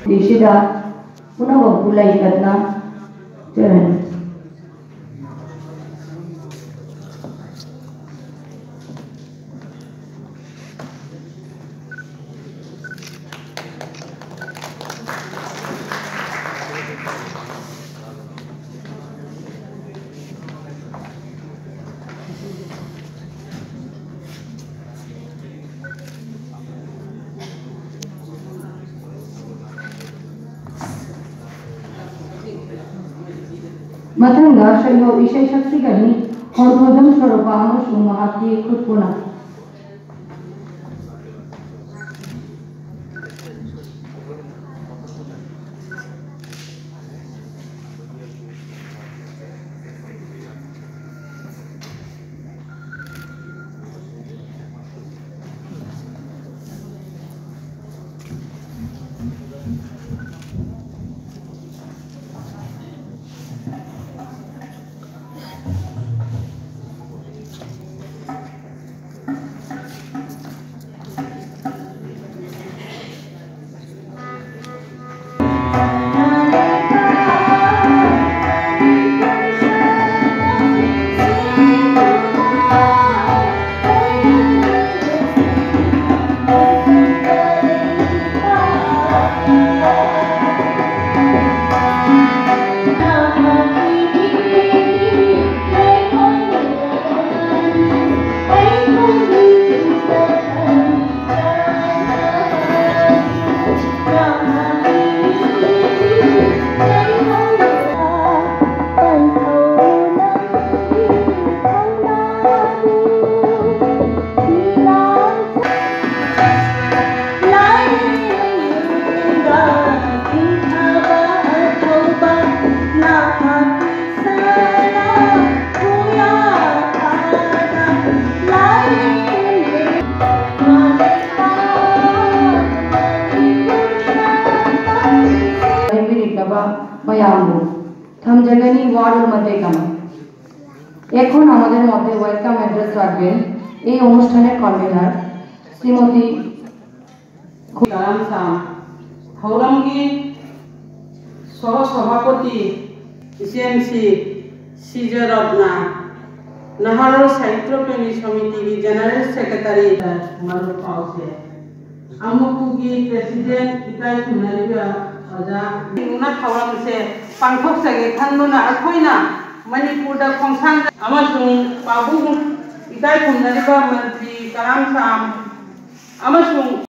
दिशिदा पुनः बुलाई करना चरण मथंगा शैलो इशे शक्ति गनी और भोजन स्वरूप अमसुंग महाकी खुदपुना मयामु थमजगनी वार्ड मध्य कम এখন আমাদের মধ্যে ওয়েলকাম অ্যাড্রেস রাখবেন এই অনুষ্ঠানের কনভেনার শ্রীমতী কালামসাম হৌরামগি সহ সভাপতি সিএমসি সিজরত্না নাহার সাহিত্য প্রেমী সমিতি জেনারেল সেক্রেটারি মালুক পাউসে আমুকুগি প্রেসিডেন্ট ইকাই खुनारिबा अजा उना थावरामसे पांथक सगे खानबोना अखोइना मणिपुर खोंसां अमसुंग पाबुं इकाई खुनारिबा मंत्री कालामसाम अमसुंग